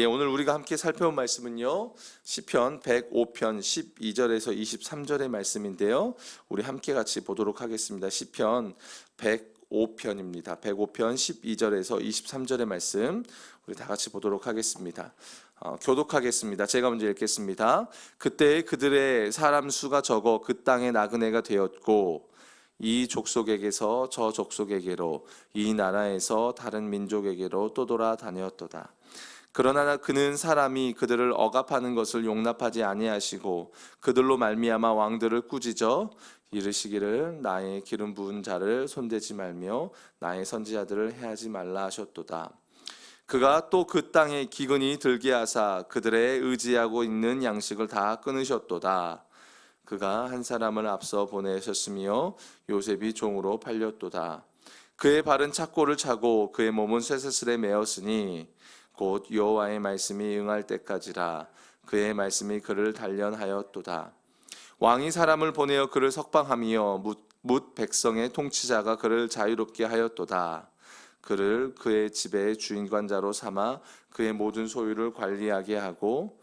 오늘 우리가 함께 살펴본 말씀은요, 시편 105편 12절에서 23절의 말씀인데요. 우리 함께 같이 보도록 하겠습니다. 시편 105편입니다. 105편 12절에서 23절의 말씀 우리 다 같이 보도록 하겠습니다. 교독하겠습니다. 제가 먼저 읽겠습니다. 그때 그들의 사람 수가 적어 그 땅의 나그네가 되었고 이 족속에게서 저 족속에게로 이 나라에서 다른 민족에게로 또 돌아다녔도다. 그러나 그는 사람이 그들을 억압하는 것을 용납하지 아니하시고 그들로 말미암아 왕들을 꾸짖어 이르시기를 나의 기름 부은 자를 손대지 말며 나의 선지자들을 해하지 말라 하셨도다. 그가 또 그 땅에 기근이 들게 하사 그들의 의지하고 있는 양식을 다 끊으셨도다. 그가 한 사람을 앞서 보내셨으며 요셉이 종으로 팔렸도다. 그의 발은 착고를 차고 그의 몸은 쇠사슬에 매었으니 곧 여호와의 말씀이 응할 때까지라. 그의 말씀이 그를 단련하였도다. 왕이 사람을 보내어 그를 석방하며 뭇 백성의 통치자가 그를 자유롭게 하였도다. 그를 그의 집의 주인관자로 삼아 그의 모든 소유를 관리하게 하고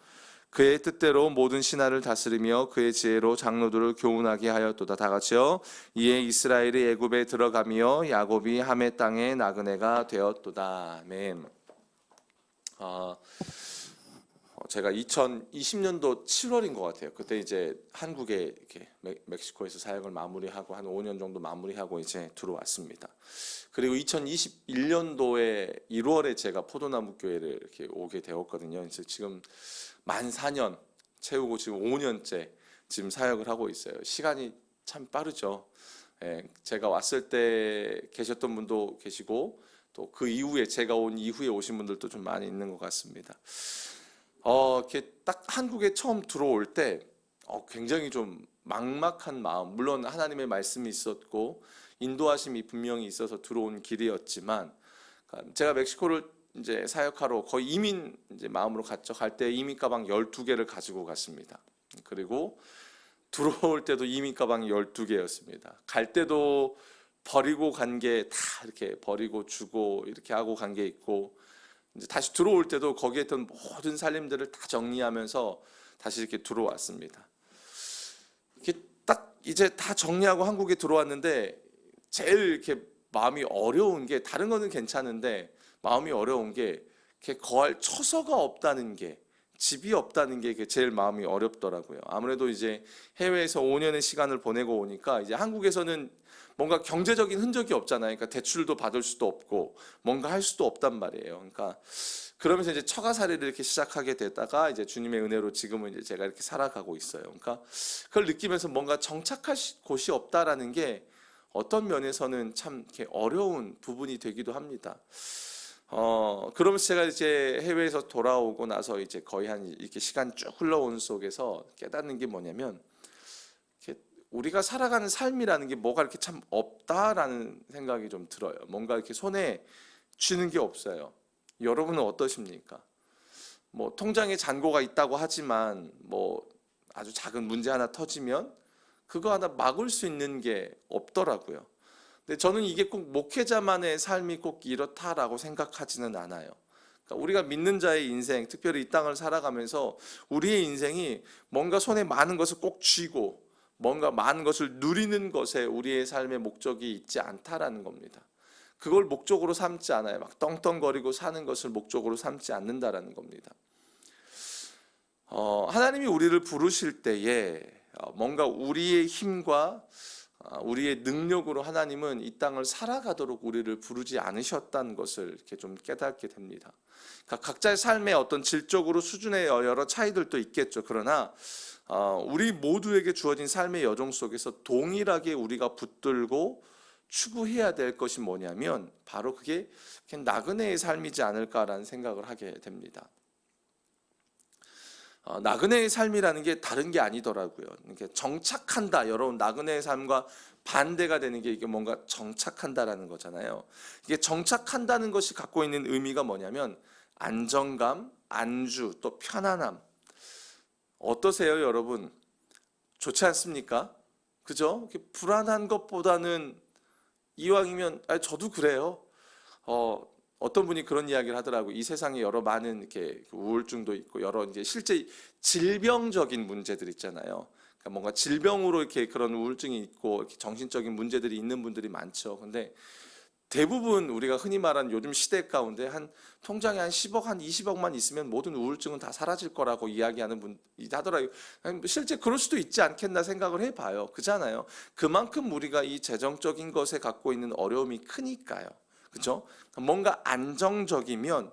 그의 뜻대로 모든 신하를 다스리며 그의 지혜로 장로들을 교훈하게 하였도다. 다 같이요. 이에 이스라엘이 애굽에 들어가며 야곱이 함의 땅의 나그네가 되었도다. 아멘. 제가 2020년도 7월인 것 같아요. 그때 이제 한국에 이렇게 멕시코에서 사역을 마무리하고 한 5년 정도 마무리하고 이제 들어왔습니다. 그리고 2021년도에 1월에 제가 포도나무 교회를 이렇게 오게 되었거든요. 그래서 지금 만 4년 채우고 지금 5년째 지금 사역을 하고 있어요. 시간이 참 빠르죠. 제가 왔을 때 계셨던 분도 계시고 또 그 이후에 제가 온 이후에 오신 분들도 좀 많이 있는 것 같습니다. 이렇게 딱 한국에 처음 들어올 때 굉장히 좀 막막한 마음, 물론 하나님의 말씀이 있었고 인도하심이 분명히 있어서 들어온 길이었지만 제가 멕시코를 이제 사역하러 거의 이민 이제 마음으로 갔죠. 갈 때 이민 가방 12개를 가지고 갔습니다. 그리고 들어올 때도 이민 가방이 12개였습니다. 갈 때도 버리고 간 게 다 이렇게 버리고 주고 이렇게 하고 간 게 있고 이제 다시 들어올 때도 거기에 있던 모든 살림들을 다 정리하면서 다시 이렇게 들어왔습니다. 이렇게 딱 이제 다 정리하고 한국에 들어왔는데 제일 이렇게 마음이 어려운 게 다른 거는 괜찮은데 마음이 어려운 게 이렇게 거할 처소가 없다는 게 집이 없다는 게 제일 마음이 어렵더라고요. 아무래도 이제 해외에서 5년의 시간을 보내고 오니까 이제 한국에서는 뭔가 경제적인 흔적이 없잖아요. 그러니까 대출도 받을 수도 없고 뭔가 할 수도 없단 말이에요. 그러니까 그러면서 이제 처가살이를 이렇게 시작하게 되다가 이제 주님의 은혜로 지금은 이제 제가 이렇게 살아가고 있어요. 그러니까 그걸 느끼면서 뭔가 정착할 곳이 없다라는 게 어떤 면에서는 참 이렇게 어려운 부분이 되기도 합니다. 그러면서 제가 이제 해외에서 돌아오고 나서 이제 거의 한 이렇게 시간 쭉 흘러온 속에서 깨닫는 게 뭐냐면 우리가 살아가는 삶이라는 게 뭐가 이렇게 참 없다라는 생각이 좀 들어요. 뭔가 이렇게 손에 쥐는 게 없어요. 여러분은 어떠십니까? 뭐 통장에 잔고가 있다고 하지만 뭐 아주 작은 문제 하나 터지면 그거 하나 막을 수 있는 게 없더라고요. 근데 저는 이게 꼭 목회자만의 삶이 꼭 이렇다라고 생각하지는 않아요. 그러니까 우리가 믿는 자의 인생, 특별히 이 땅을 살아가면서 우리의 인생이 뭔가 손에 많은 것을 꼭 쥐고 뭔가 많은 것을 누리는 것에 우리의 삶의 목적이 있지 않다라는 겁니다. 그걸 목적으로 삼지 않아요. 막 떵떵거리고 사는 것을 목적으로 삼지 않는다라는 겁니다. 하나님이 우리를 부르실 때에 뭔가 우리의 힘과 우리의 능력으로 하나님은 이 땅을 살아가도록 우리를 부르지 않으셨다는 것을 이렇게 좀 깨닫게 됩니다. 그러니까 각자의 삶의 어떤 질적으로 수준의 여러 차이들도 있겠죠. 그러나 우리 모두에게 주어진 삶의 여정 속에서 동일하게 우리가 붙들고 추구해야 될 것이 뭐냐면 바로 그게 나그네의 삶이지 않을까라는 생각을 하게 됩니다. 나그네의 삶이라는 게 다른 게 아니더라고요. 이렇게 정착한다. 여러분, 나그네의 삶과 반대가 되는 게 이게 뭔가 정착한다라는 거잖아요. 이게 정착한다는 것이 갖고 있는 의미가 뭐냐면 안정감, 안주, 또 편안함. 어떠세요, 여러분? 좋지 않습니까? 그죠? 불안한 것보다는 이왕이면 저도 그래요. 어떤 분이 그런 이야기를 하더라고. 이 세상에 여러 많은 이렇게 우울증도 있고 여러 이제 실제 질병적인 문제들 있잖아요. 그러니까 뭔가 질병으로 이렇게 그런 우울증이 있고 이렇게 정신적인 문제들이 있는 분들이 많죠. 근데 대부분 우리가 흔히 말하는 요즘 시대 가운데 한 통장에 한 10억, 한 20억만 있으면 모든 우울증은 다 사라질 거라고 이야기하는 분 하더라고요. 실제 그럴 수도 있지 않겠나 생각을 해봐요. 그잖아요. 그만큼 우리가 이 재정적인 것에 갖고 있는 어려움이 크니까요. 그죠? 뭔가 안정적이면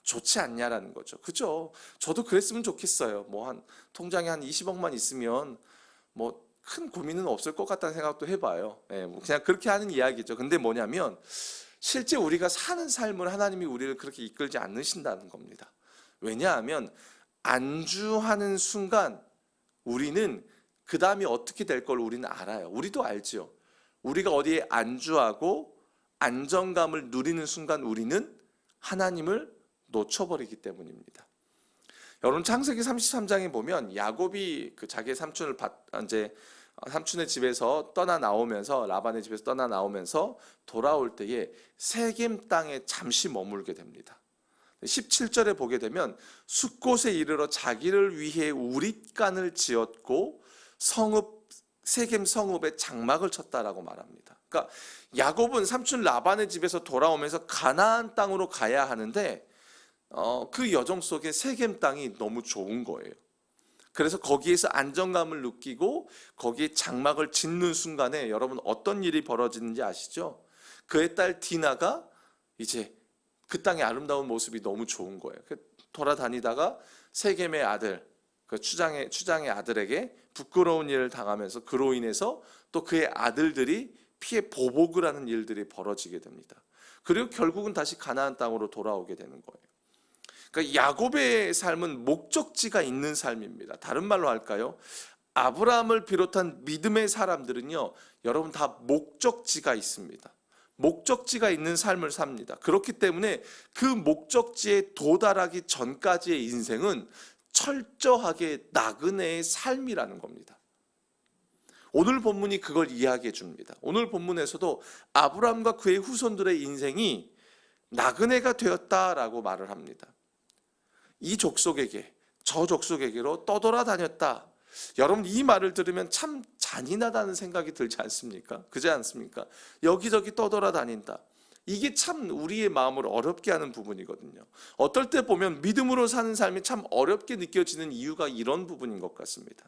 좋지 않냐라는 거죠. 그죠? 저도 그랬으면 좋겠어요. 뭐 한 통장에 한 20억만 있으면 뭐 큰 고민은 없을 것 같다는 생각도 해봐요. 뭐 그냥 그렇게 하는 이야기죠. 근데 뭐냐면 실제 우리가 사는 삶을 하나님이 우리를 그렇게 이끌지 않으신다는 겁니다. 왜냐하면 안주하는 순간 우리는 그 다음이 어떻게 될 걸 우리는 알아요. 우리도 알죠. 우리가 어디에 안주하고 안정감을 누리는 순간 우리는 하나님을 놓쳐버리기 때문입니다. 여러분 창세기 33장에 보면 야곱이 그 자기의 삼촌을 이제 삼촌의 집에서 떠나 나오면서 라반의 집에서 떠나 나오면서 돌아올 때에 세겜 땅에 잠시 머물게 됩니다. 17절에 보게 되면 숫곳에 이르러 자기를 위해 우릿간을 지었고 세겜 성읍에 장막을 쳤다라고 말합니다. 그러니까 야곱은 삼촌 라반의 집에서 돌아오면서 가나안 땅으로 가야 하는데 그 여정 속에 세겜 땅이 너무 좋은 거예요. 그래서 거기에서 안정감을 느끼고 거기에 장막을 짓는 순간에 여러분 어떤 일이 벌어지는지 아시죠? 그의 딸 디나가 이제 그 땅의 아름다운 모습이 너무 좋은 거예요. 돌아다니다가 세겜의 아들, 그 추장의 아들에게 부끄러운 일을 당하면서 그로 인해서 또 그의 아들들이 피해 보복을 하는 일들이 벌어지게 됩니다. 그리고 결국은 다시 가나안 땅으로 돌아오게 되는 거예요. 그러니까 야곱의 삶은 목적지가 있는 삶입니다. 다른 말로 할까요? 아브라함을 비롯한 믿음의 사람들은요, 여러분 다 목적지가 있습니다. 목적지가 있는 삶을 삽니다. 그렇기 때문에 그 목적지에 도달하기 전까지의 인생은 철저하게 나그네의 삶이라는 겁니다. 오늘 본문이 그걸 이야기해 줍니다. 오늘 본문에서도 아브라함과 그의 후손들의 인생이 나그네가 되었다라고 말을 합니다. 이 족속에게 저 족속에게로 떠돌아다녔다. 여러분 이 말을 들으면 참 잔인하다는 생각이 들지 않습니까? 그렇지 않습니까? 여기저기 떠돌아다닌다. 이게 참 우리의 마음을 어렵게 하는 부분이거든요. 어떨 때 보면 믿음으로 사는 삶이 참 어렵게 느껴지는 이유가 이런 부분인 것 같습니다.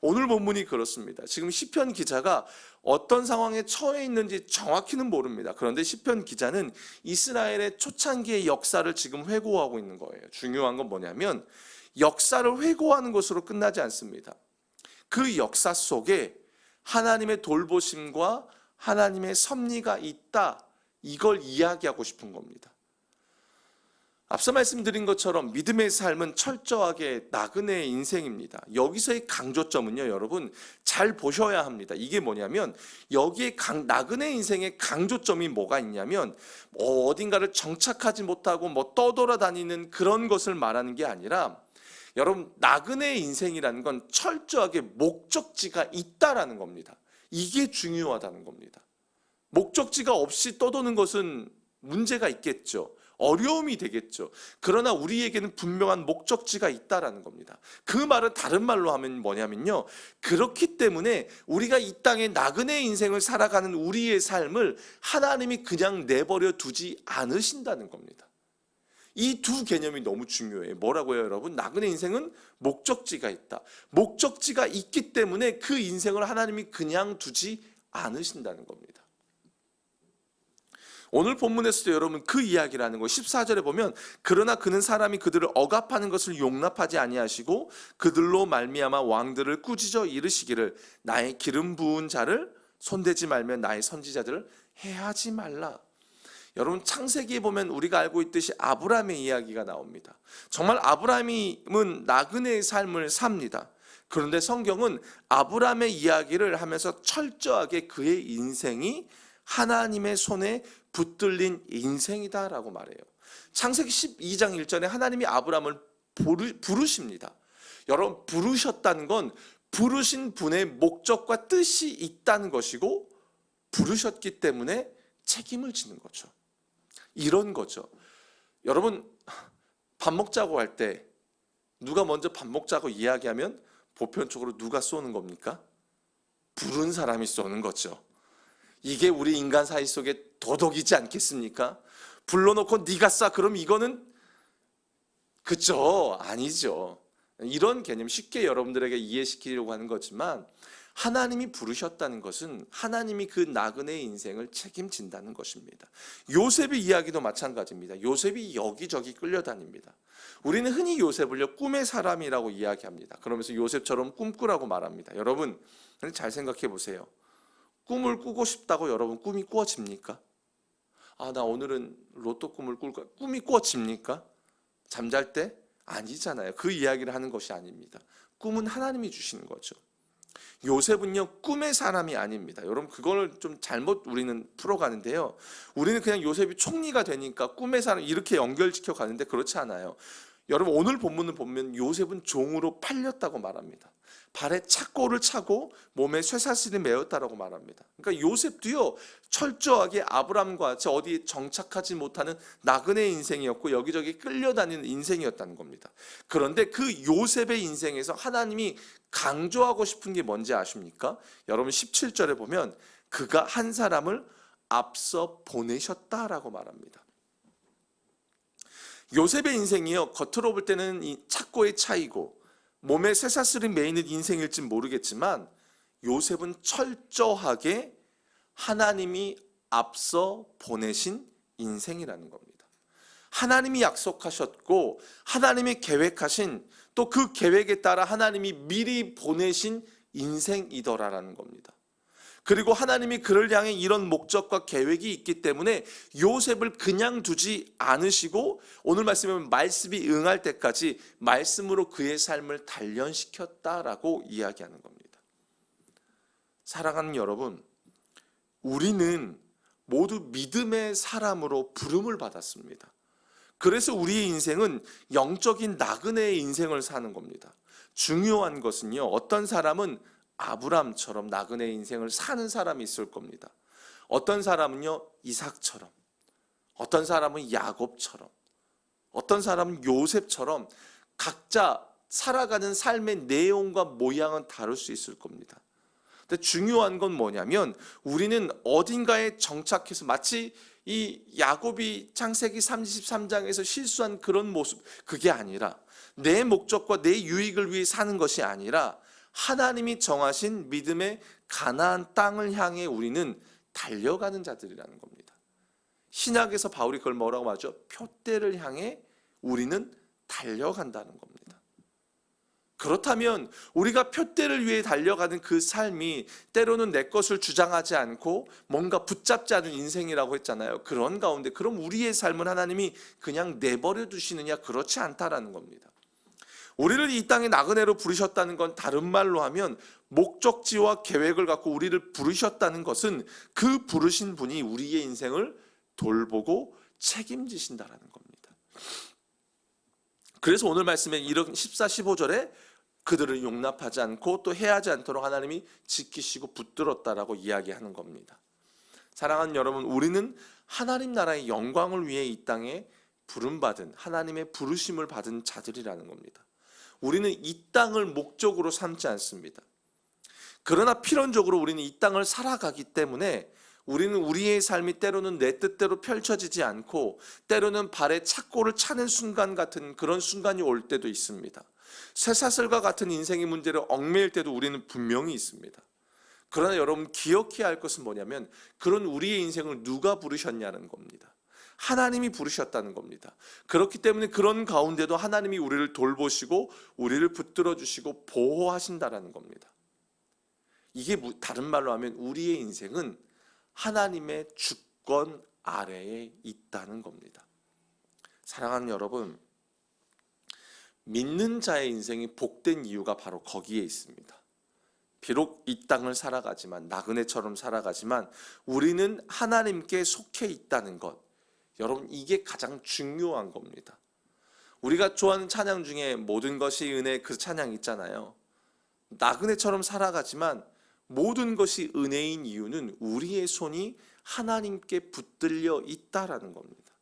오늘 본문이 그렇습니다. 지금 시편 기자가 어떤 상황에 처해 있는지 정확히는 모릅니다. 그런데 시편 기자는 이스라엘의 초창기의 역사를 지금 회고하고 있는 거예요. 중요한 건 뭐냐면 역사를 회고하는 것으로 끝나지 않습니다. 그 역사 속에 하나님의 돌보심과 하나님의 섭리가 있다. 이걸 이야기하고 싶은 겁니다. 앞서 말씀드린 것처럼 믿음의 삶은 철저하게 나그네의 인생입니다. 여기서의 강조점은요, 여러분 잘 보셔야 합니다. 이게 뭐냐면 여기에 나그네 인생의 강조점이 뭐가 있냐면 어딘가를 정착하지 못하고 떠돌아다니는 그런 것을 말하는 게 아니라 여러분 나그네의 인생이라는 건 철저하게 목적지가 있다라는 겁니다. 이게 중요하다는 겁니다. 목적지가 없이 떠도는 것은 문제가 있겠죠. 어려움이 되겠죠. 그러나 우리에게는 분명한 목적지가 있다라는 겁니다. 그 말은 다른 말로 하면 뭐냐면요. 그렇기 때문에 우리가 이 땅에 나그네 인생을 살아가는 우리의 삶을 하나님이 그냥 내버려 두지 않으신다는 겁니다. 이 두 개념이 너무 중요해요. 뭐라고요, 여러분? 나그네 인생은 목적지가 있다. 목적지가 있기 때문에 그 인생을 하나님이 그냥 두지 않으신다는 겁니다. 오늘 본문에서도 여러분 그 이야기라는 거 14절에 보면 그러나 그는 사람이 그들을 억압하는 것을 용납하지 아니하시고 그들로 말미암아 왕들을 꾸짖어 이르시기를 나의 기름 부은 자를 손대지 말며 나의 선지자들을 해하지 말라. 여러분 창세기에 보면 우리가 알고 있듯이 아브라함의 이야기가 나옵니다. 정말 아브라함은 나그네의 삶을 삽니다. 그런데 성경은 아브라함의 이야기를 하면서 철저하게 그의 인생이 하나님의 손에 붙들린 인생이다라고 말해요. 창세기 12장 1절에 하나님이 아브라함을 부르십니다. 여러분 부르셨다는 건 부르신 분의 목적과 뜻이 있다는 것이고 부르셨기 때문에 책임을 지는 거죠. 이런 거죠. 여러분, 밥 먹자고 할 때 누가 먼저 밥 먹자고 이야기하면 보편적으로 누가 쏘는 겁니까? 부른 사람이 쏘는 거죠. 이게 우리 인간 사이 속에 도덕이지 않겠습니까? 불러놓고 네가 싸, 그럼 이거는 그죠? 아니죠. 이런 개념 쉽게 여러분들에게 이해시키려고 하는 거지만, 하나님이 부르셨다는 것은 하나님이 그 나그네의 인생을 책임진다는 것입니다. 요셉의 이야기도 마찬가지입니다. 요셉이 여기저기 끌려다닙니다. 우리는 흔히 요셉을요, 꿈의 사람이라고 이야기합니다. 그러면서 요셉처럼 꿈꾸라고 말합니다. 여러분, 잘 생각해 보세요. 꿈을 꾸고 싶다고 여러분 꿈이 꾸어집니까? 아, 나 오늘은 로또 꿈을 꿀까? 꿈이 꾸어집니까? 잠잘 때? 아니잖아요. 그 이야기를 하는 것이 아닙니다. 꿈은 하나님이 주시는 거죠. 요셉은요, 꿈의 사람이 아닙니다. 여러분, 그걸 좀 잘못 우리는 풀어가는데요. 우리는 그냥 요셉이 총리가 되니까 꿈의 사람 이렇게 연결시켜 가는데 그렇지 않아요. 여러분, 오늘 본문을 보면 요셉은 종으로 팔렸다고 말합니다. 발에 착고를 차고 몸에 쇠사슬이 매었다라고 말합니다. 그러니까 요셉도요, 철저하게 아브람과 같이 어디에 정착하지 못하는 나그네 인생이었고 여기저기 끌려다니는 인생이었다는 겁니다. 그런데 그 요셉의 인생에서 하나님이 강조하고 싶은 게 뭔지 아십니까? 여러분, 17절에 보면 그가 한 사람을 앞서 보내셨다라고 말합니다. 요셉의 인생이요, 겉으로 볼 때는 이 착고의 차이고 몸에 쇠사슬이 매이는 인생일진 모르겠지만, 요셉은 철저하게 하나님이 앞서 보내신 인생이라는 겁니다. 하나님이 약속하셨고 하나님이 계획하신, 또 그 계획에 따라 하나님이 미리 보내신 인생이더라라는 겁니다. 그리고 하나님이 그를 향해 이런 목적과 계획이 있기 때문에 요셉을 그냥 두지 않으시고 오늘 말씀에 보면 말씀이 응할 때까지 말씀으로 그의 삶을 단련시켰다라고 이야기하는 겁니다. 사랑하는 여러분, 우리는 모두 믿음의 사람으로 부름을 받았습니다. 그래서 우리의 인생은 영적인 나그네의 인생을 사는 겁니다. 중요한 것은요, 어떤 사람은 아브람처럼 나그네 인생을 사는 사람이 있을 겁니다. 어떤 사람은요, 이삭처럼, 어떤 사람은 야곱처럼, 어떤 사람은 요셉처럼 각자 살아가는 삶의 내용과 모양은 다를 수 있을 겁니다. 근데 중요한 건 뭐냐면, 우리는 어딘가에 정착해서 마치 이 야곱이 창세기 33장에서 실수한 그런 모습, 그게 아니라 내 목적과 내 유익을 위해 사는 것이 아니라 하나님이 정하신 믿음의 가나안 땅을 향해 우리는 달려가는 자들이라는 겁니다. 신약에서 바울이 그걸 뭐라고 하죠? 표대를 향해 우리는 달려간다는 겁니다. 그렇다면 우리가 표대를 위해 달려가는 그 삶이 때로는 내 것을 주장하지 않고 뭔가 붙잡지 않은 인생이라고 했잖아요. 그런 가운데 그럼 우리의 삶을 하나님이 그냥 내버려 두시느냐? 그렇지 않다라는 겁니다. 우리를 이 땅에 나그네로 부르셨다는 건 다른 말로 하면 목적지와 계획을 갖고 우리를 부르셨다는 것은 그 부르신 분이 우리의 인생을 돌보고 책임지신다라는 겁니다. 그래서 오늘 말씀에 이런 14, 15절에 그들을 용납하지 않고 또 해하지 않도록 하나님이 지키시고 붙들었다라고 이야기하는 겁니다. 사랑하는 여러분, 우리는 하나님 나라의 영광을 위해 이 땅에 부름받은, 하나님의 부르심을 받은 자들이라는 겁니다. 우리는 이 땅을 목적으로 삼지 않습니다. 그러나 필연적으로 우리는 이 땅을 살아가기 때문에 우리는 우리의 삶이 때로는 내 뜻대로 펼쳐지지 않고 때로는 발에 착고를 차는 순간 같은 그런 순간이 올 때도 있습니다. 쇠사슬과 같은 인생의 문제를 얽매일 때도 우리는 분명히 있습니다. 그러나 여러분, 기억해야 할 것은 뭐냐면 그런 우리의 인생을 누가 부르셨냐는 겁니다. 하나님이 부르셨다는 겁니다. 그렇기 때문에 그런 가운데도 하나님이 우리를 돌보시고 우리를 붙들어 주시고 보호하신다라는 겁니다. 이게 다른 말로 하면 우리의 인생은 하나님의 주권 아래에 있다는 겁니다. 사랑하는 여러분, 믿는 자의 인생이 복된 이유가 바로 거기에 있습니다. 비록 이 땅을 살아가지만, 나그네처럼 살아가지만 우리는 하나님께 속해 있다는 것, 여러분, 이게 가장 중요한 겁니다. 우리가 좋아하는 찬양 중에 모든 것이 은혜, 그 찬양 있잖아요. 나그네처럼 살아가지만 모든 것이 은혜인 이유는 우리의 손이 하나님께 붙들려 있다라는 겁니다.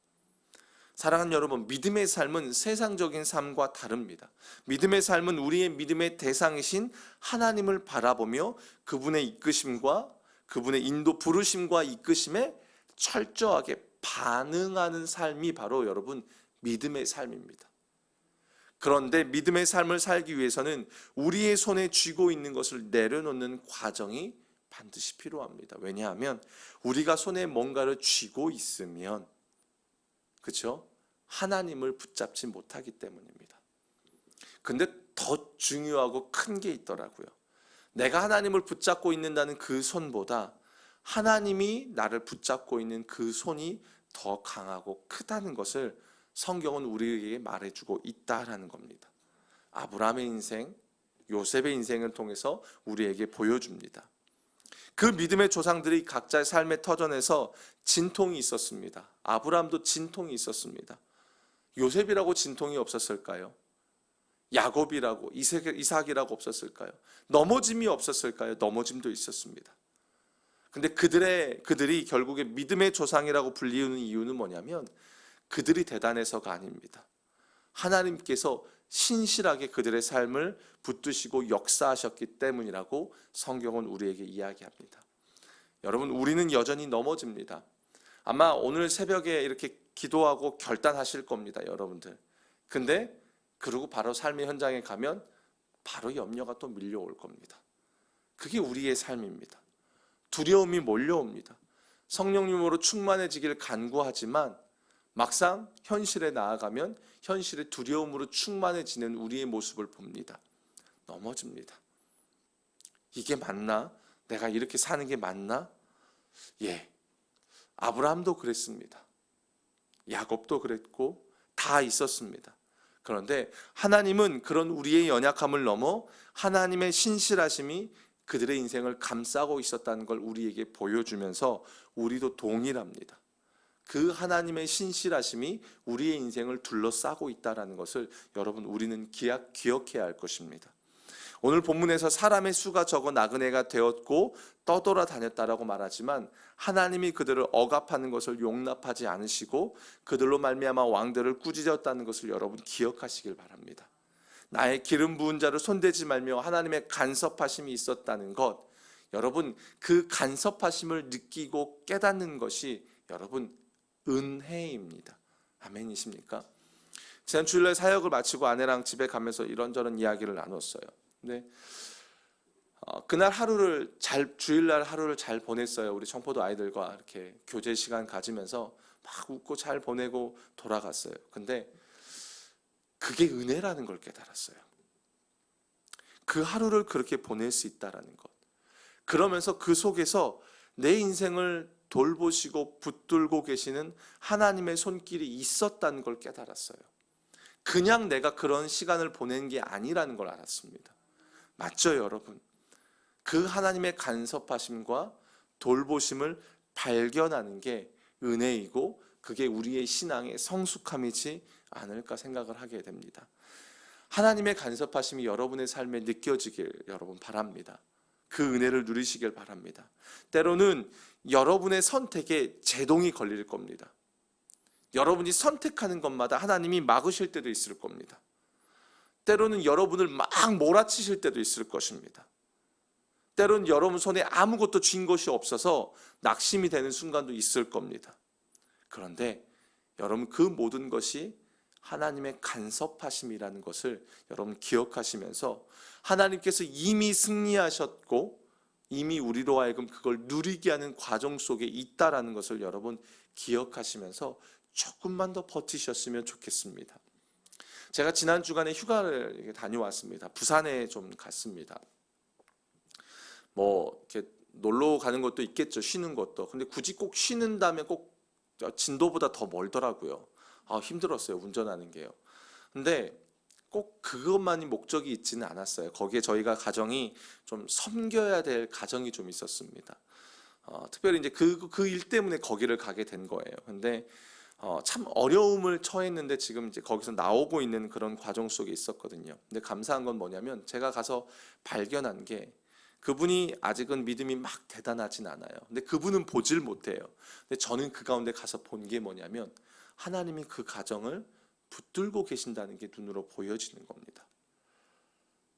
사랑하는 여러분, 믿음의 삶은 세상적인 삶과 다릅니다. 믿음의 삶은 우리의 믿음의 대상이신 하나님을 바라보며 그분의 이끄심과 그분의 인도 부르심과 이끄심에 철저하게 반응하는 삶이 바로 여러분 믿음의 삶입니다. 그런데 믿음의 삶을 살기 위해서는 우리의 손에 쥐고 있는 것을 내려놓는 과정이 반드시 필요합니다. 왜냐하면 우리가 손에 뭔가를 쥐고 있으면, 그렇죠? 하나님을 붙잡지 못하기 때문입니다. 근데 더 중요하고 큰 게 있더라고요. 내가 하나님을 붙잡고 있는다는 그 손보다 하나님이 나를 붙잡고 있는 그 손이 더 강하고 크다는 것을 성경은 우리에게 말해주고 있다라는 겁니다. 아브라함의 인생, 요셉의 인생을 통해서 우리에게 보여줍니다. 그 믿음의 조상들이 각자의 삶의 터전에서 진통이 있었습니다. 아브라함도 진통이 있었습니다. 요셉이라고 진통이 없었을까요? 야곱이라고, 이삭이라고 없었을까요? 넘어짐이 없었을까요? 넘어짐도 있었습니다. 근데 그들이 결국에 믿음의 조상이라고 불리우는 이유는 뭐냐면 그들이 대단해서가 아닙니다. 하나님께서 신실하게 그들의 삶을 붙드시고 역사하셨기 때문이라고 성경은 우리에게 이야기합니다. 여러분, 우리는 여전히 넘어집니다. 아마 오늘 새벽에 이렇게 기도하고 결단하실 겁니다, 여러분들. 근데 그리고 바로 삶의 현장에 가면 바로 염려가 또 밀려올 겁니다. 그게 우리의 삶입니다. 두려움이 몰려옵니다. 성령님으로 충만해지길 간구하지만 막상 현실에 나아가면 현실의 두려움으로 충만해지는 우리의 모습을 봅니다. 넘어집니다. 이게 맞나? 내가 이렇게 사는 게 맞나? 예, 아브라함도 그랬습니다. 야곱도 그랬고 다 있었습니다. 그런데 하나님은 그런 우리의 연약함을 넘어 하나님의 신실하심이 그들의 인생을 감싸고 있었다는 걸 우리에게 보여주면서 우리도 동일합니다. 그 하나님의 신실하심이 우리의 인생을 둘러싸고 있다는 것을 여러분 우리는 기억해야 할 것입니다. 오늘 본문에서 사람의 수가 적어 나그네가 되었고 떠돌아다녔다라고 말하지만 하나님이 그들을 억압하는 것을 용납하지 않으시고 그들로 말미암아 왕들을 꾸짖었다는 것을 여러분 기억하시길 바랍니다. 나의 기름 부은 자를 손대지 말며 하나님의 간섭하심이 있었다는 것, 여러분 그 간섭하심을 느끼고 깨닫는 것이 여러분 은혜입니다. 아멘이십니까? 지난 주일날 사역을 마치고 아내랑 집에 가면서 이런저런 이야기를 나눴어요. 근데 그날 주일날 하루를 잘 보냈어요. 우리 청포도 아이들과 이렇게 교제 시간 가지면서 막 웃고 잘 보내고 돌아갔어요. 근데 그게 은혜라는 걸 깨달았어요. 그 하루를 그렇게 보낼 수 있다라는 것. 그러면서 그 속에서 내 인생을 돌보시고 붙들고 계시는 하나님의 손길이 있었다는 걸 깨달았어요. 그냥 내가 그런 시간을 보낸 게 아니라는 걸 알았습니다. 맞죠, 여러분? 그 하나님의 간섭하심과 돌보심을 발견하는 게 은혜이고 그게 우리의 신앙의 성숙함이지 않을까 생각을 하게 됩니다. 하나님의 간섭하심이 여러분의 삶에 느껴지길 여러분 바랍니다. 그 은혜를 누리시길 바랍니다. 때로는 여러분의 선택에 제동이 걸릴 겁니다. 여러분이 선택하는 것마다 하나님이 막으실 때도 있을 겁니다. 때로는 여러분을 막 몰아치실 때도 있을 것입니다. 때로는 여러분 손에 아무것도 쥔 것이 없어서 낙심이 되는 순간도 있을 겁니다. 그런데 여러분 그 모든 것이 하나님의 간섭하심이라는 것을 여러분 기억하시면서 하나님께서 이미 승리하셨고 이미 우리로 하여금 그걸 누리게 하는 과정 속에 있다라는 것을 여러분 기억하시면서 조금만 더 버티셨으면 좋겠습니다. 제가 지난 주간에 휴가를 다녀왔습니다. 부산에 좀 갔습니다. 뭐 이렇게 놀러 가는 것도 있겠죠. 쉬는 것도. 근데 굳이 꼭 쉬는다면 꼭 진도보다 더 멀더라고요. 힘들었어요. 운전하는 게요. 근데 꼭 그것만이 목적이 있지는 않았어요. 거기에 저희가 가정이 좀 섬겨야 될 가정이 좀 있었습니다. 특별히 이제 그 일 때문에 거기를 가게 된 거예요. 근데 참 어려움을 처했는데 지금 이제 거기서 나오고 있는 그런 과정 속에 있었거든요. 근데 감사한 건 뭐냐면 제가 가서 발견한 게 그분이 아직은 믿음이 막 대단하진 않아요. 근데 그분은 보질 못해요. 근데 저는 그 가운데 가서 본 게 뭐냐면 하나님이 그 가정을 붙들고 계신다는 게 눈으로 보여지는 겁니다.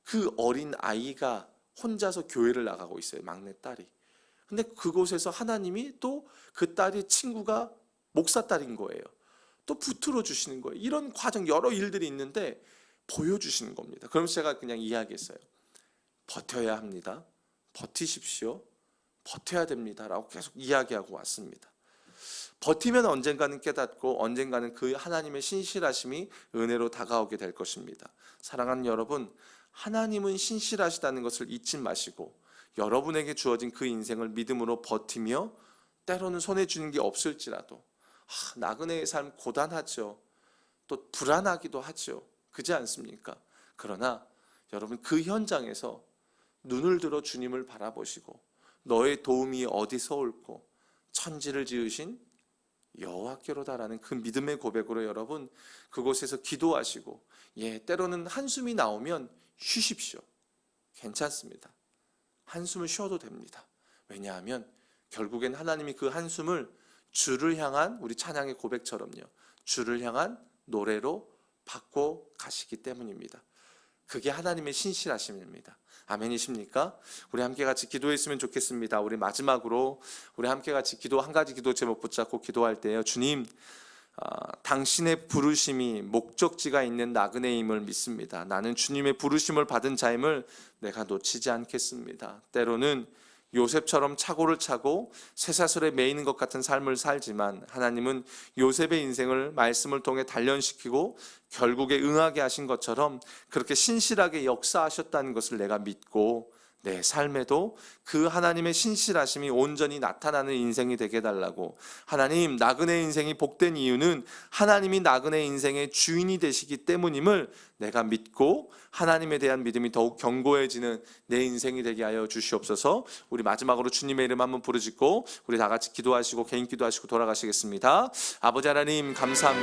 그 어린 아이가 혼자서 교회를 나가고 있어요. 막내 딸이. 근데 그곳에서 하나님이 또 그 딸의 친구가 목사 딸인 거예요. 또 붙들어 주시는 거예요. 이런 과정 여러 일들이 있는데 보여주시는 겁니다. 그러면서 제가 그냥 이야기했어요. 버텨야 합니다. 버티십시오. 버텨야 됩니다. 라고 계속 이야기하고 왔습니다. 버티면 언젠가는 깨닫고 언젠가는 그 하나님의 신실하심이 은혜로 다가오게 될 것입니다. 사랑하는 여러분, 하나님은 신실하시다는 것을 잊지 마시고 여러분에게 주어진 그 인생을 믿음으로 버티며 때로는 손에 쥐는 게 없을지라도 나그네의 삶 고단하죠. 또 불안하기도 하죠. 그렇지 않습니까? 그러나 여러분 그 현장에서 눈을 들어 주님을 바라보시고 너의 도움이 어디서 올고 천지를 지으신 여호와께로다라는 그 믿음의 고백으로 여러분 그곳에서 기도하시고 때로는 한숨이 나오면 쉬십시오. 괜찮습니다. 한숨을 쉬어도 됩니다. 왜냐하면 결국엔 하나님이 그 한숨을 주를 향한 우리 찬양의 고백처럼요. 주를 향한 노래로 바꿔 가시기 때문입니다. 그게 하나님의 신실하심입니다. 아멘이십니까? 우리 함께 같이 기도했으면 좋겠습니다. 우리 마지막으로 우리 함께 같이 한 가지 기도 제목 붙잡고 기도할 때요. 주님, 당신의 부르심이 목적지가 있는 나그네임을 믿습니다. 나는 주님의 부르심을 받은 자임을 내가 놓치지 않겠습니다. 때로는 요셉처럼 착오를 차고 쇠사슬에 매이는 것 같은 삶을 살지만 하나님은 요셉의 인생을 말씀을 통해 단련시키고 결국에 응하게 하신 것처럼 그렇게 신실하게 역사하셨다는 것을 내가 믿고 내 삶에도 그 하나님의 신실하심이 온전히 나타나는 인생이 되게 해달라고. 하나님, 나그네 인생이 복된 이유는 하나님이 나그네 인생의 주인이 되시기 때문임을 내가 믿고 하나님에 대한 믿음이 더욱 견고해지는 내 인생이 되게 하여 주시옵소서. 우리 마지막으로 주님의 이름 한번 부르짖고 우리 다 같이 기도하시고 개인 기도하시고 돌아가시겠습니다. 아버지 하나님 감사합니다.